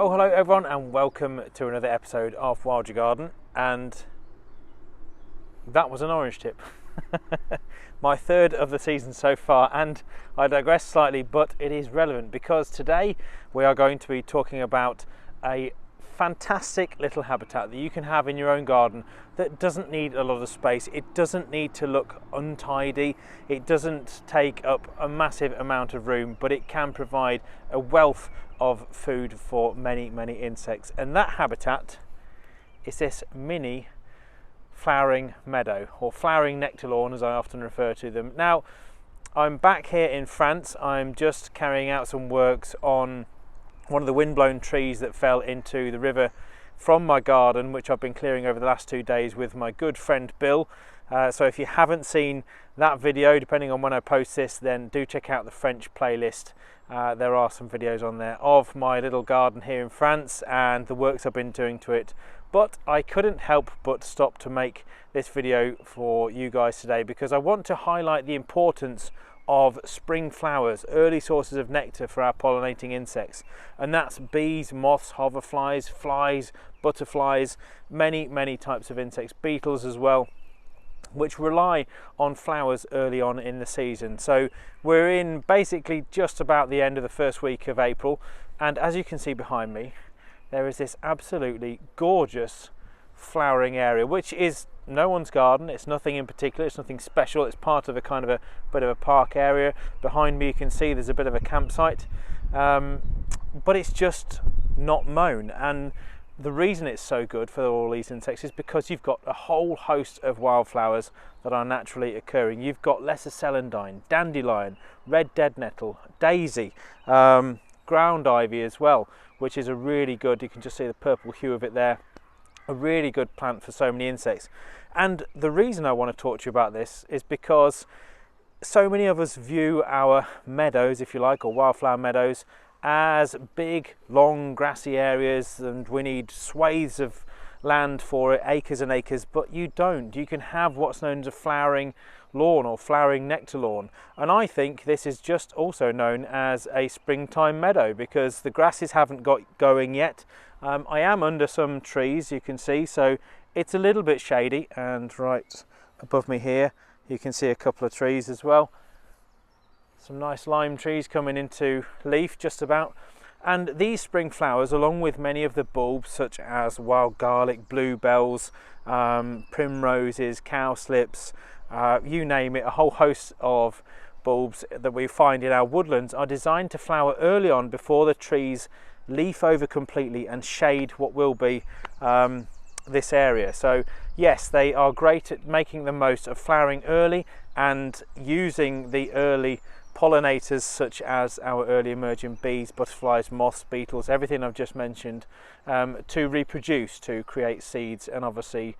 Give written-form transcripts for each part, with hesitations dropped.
Well, hello everyone and welcome to another episode of Wild Your Garden, and that was an orange tip. My third of the season so far, and I digress slightly, but it is relevant because today we are going to be talking about a fantastic little habitat that you can have in your own garden that doesn't need a lot of space. It doesn't need to look untidy, it doesn't take up a massive amount of room, but it can provide a wealth of food for many insects. And that habitat is this mini flowering meadow, or flowering nectar lawn as I often refer to them. Now, I'm back here in France. I'm just carrying out some works on one of the windblown trees that fell into the river from my garden, which I've been clearing over the last 2 days with my good friend Bill. So if you haven't seen that video, depending on when I post this, then do check out the French playlist. There are some videos on there of my little garden here in France and the works I've been doing to it. But I couldn't help but stop to make this video for you guys today because I want to highlight the importance of spring flowers, early sources of nectar for our pollinating insects. And that's bees, moths, hoverflies, flies, butterflies, many types of insects, beetles as well, which rely on flowers early on in the season. So we're in basically just about the end of the first week of April, and as you can see behind me, there is this absolutely gorgeous flowering area, which is no one's garden. It's nothing in particular, it's nothing special. It's part of a kind of a bit of a park area. Behind me you can see there's a bit of a campsite, but it's just not mown. And the reason it's so good for all these insects is because you've got a whole host of wildflowers that are naturally occurring. You've got lesser celandine, dandelion, red dead nettle, daisy, ground ivy as well, which is a really good, you can just see the purple hue of it there, a really good plant for so many insects. And the reason I want to talk to you about this is because so many of us view our meadows, if you like, or wildflower meadows, as big, long, grassy areas, and we need swathes of land for it, acres and acres, but you don't. You can have what's known as a flowering lawn or flowering nectar lawn, and I think this is just also known as a springtime meadow because the grasses haven't got going yet. I am under some trees, you can see, so it's a little bit shady, and right above me here you can see a couple of trees as well. Some nice lime trees coming into leaf just about. And these spring flowers, along with many of the bulbs such as wild garlic, bluebells, primroses, cowslips, you name it, a whole host of bulbs that we find in our woodlands are designed to flower early on before the trees leaf over completely and shade what will be this area. So yes, they are great at making the most of flowering early and using the early pollinators such as our early emerging bees, butterflies, moths, beetles, everything I've just mentioned, to reproduce, to create seeds and obviously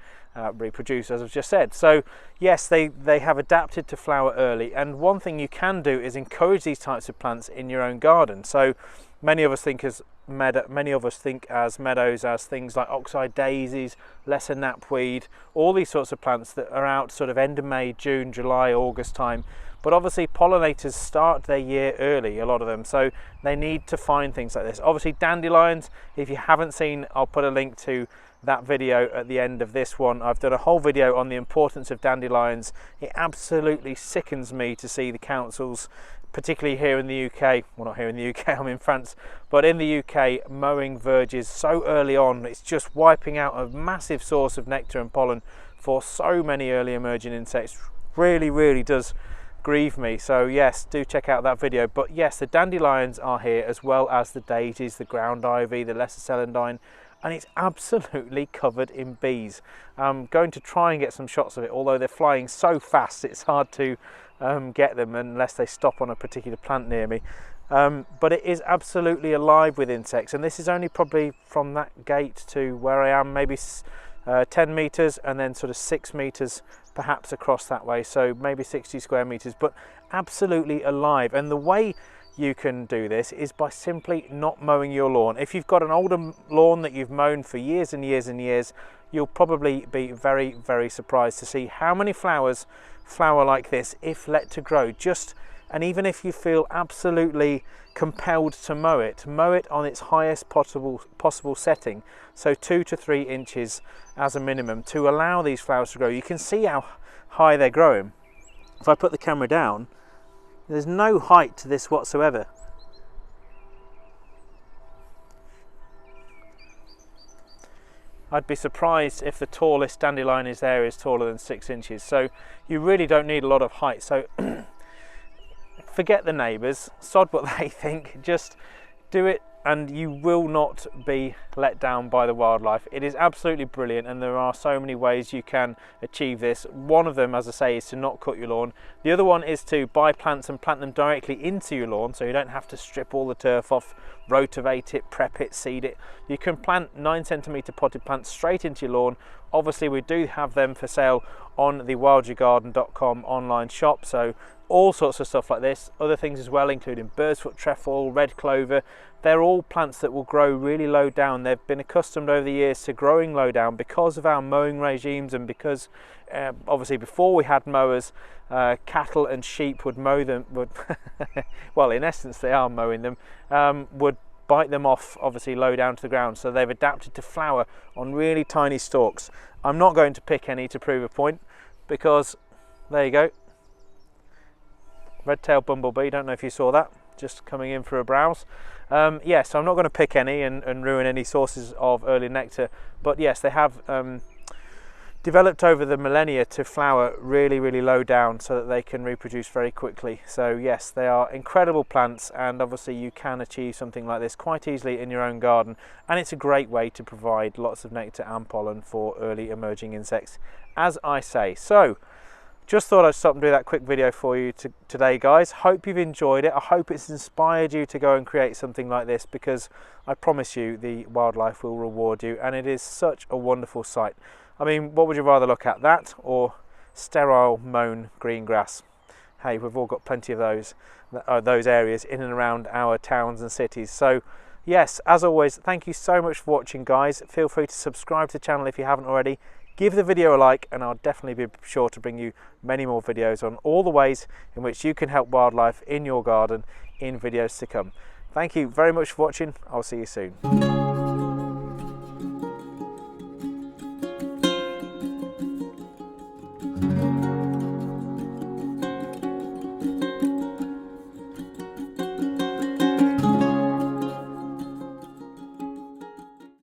reproduce, as I've just said. So yes, they have adapted to flower early, and one thing you can do is encourage these types of plants in your own garden. So many of us think as meadows as things like oxeye daisies, lesser knapweed, all these sorts of plants that are out sort of end of May, June, July, August time. But obviously pollinators start their year early, a lot of them, so they need to find things like this. Obviously dandelions, if you haven't seen, I'll put a link to that video at the end of this one. I've done a whole video on the importance of dandelions. It absolutely sickens me to see the councils, particularly here in the UK, well, not here in the UK, I'm in France, but in the UK, mowing verges so early on. It's just wiping out a massive source of nectar and pollen for so many early emerging insects. Really does grieve me. So yes, do check out that video. But yes, the dandelions are here, as well as the daisies, the ground ivy, the lesser celandine, and it's absolutely covered in bees. I'm going to try and get some shots of it, although they're flying so fast it's hard to get them unless they stop on a particular plant near me. But it is absolutely alive with insects, and this is only probably from that gate to where I am, maybe 10 meters, and then sort of 6 meters perhaps across that way, so maybe 60 square meters, but absolutely alive. And the way you can do this is by simply not mowing your lawn. If you've got an older lawn that you've mown for years and years and years, you'll probably be very surprised to see how many flowers flower like this if let to grow. Just And even if you feel absolutely compelled to mow it on its highest possible setting, so 2 to 3 inches as a minimum, to allow these flowers to grow. You can see how high they're growing. If I put the camera down, there's no height to this whatsoever. I'd be surprised if the tallest dandelion is taller than 6 inches. So you really don't need a lot of height. So forget the neighbours, sod what they think, just do it and you will not be let down by the wildlife. It is absolutely brilliant, and there are so many ways you can achieve this. One of them, as I say, is to not cut your lawn. The other one is to buy plants and plant them directly into your lawn, so you don't have to strip all the turf off, rotivate it, prep it, seed it. You can plant 9 centimetre potted plants straight into your lawn. Obviously we do have them for sale on the wildyourgarden.com online shop, so all sorts of stuff like this, other things as well, including birdfoot, trefoil, red clover. They're all plants that will grow really low down. They've been accustomed over the years to growing low down because of our mowing regimes, and because obviously before we had mowers, cattle and sheep would mow them, well, in essence they are mowing them, would bite them off obviously low down to the ground. So they've adapted to flower on really tiny stalks. I'm not going to pick any to prove a point, because there you go, red-tailed bumblebee. Don't know if you saw that, just coming in for a browse. Yes, I'm not going to pick any and ruin any sources of early nectar, but yes, they have developed over the millennia to flower really low down so that they can reproduce very quickly. So yes, they are incredible plants, and obviously you can achieve something like this quite easily in your own garden, and it's a great way to provide lots of nectar and pollen for early emerging insects, as I say. So just thought I'd stop and do that quick video for you today, guys. Hope you've enjoyed it. I hope it's inspired you to go and create something like this, because I promise you the wildlife will reward you, and it is such a wonderful sight. I mean, what would you rather look at, that or sterile mown green grass? Hey, we've all got plenty of those areas in and around our towns and cities. So yes, as always, thank you so much for watching, guys. Feel free to subscribe to the channel if you haven't already. Give the video a like, and I'll definitely be sure to bring you many more videos on all the ways in which you can help wildlife in your garden in videos to come. Thank you very much for watching. I'll see you soon.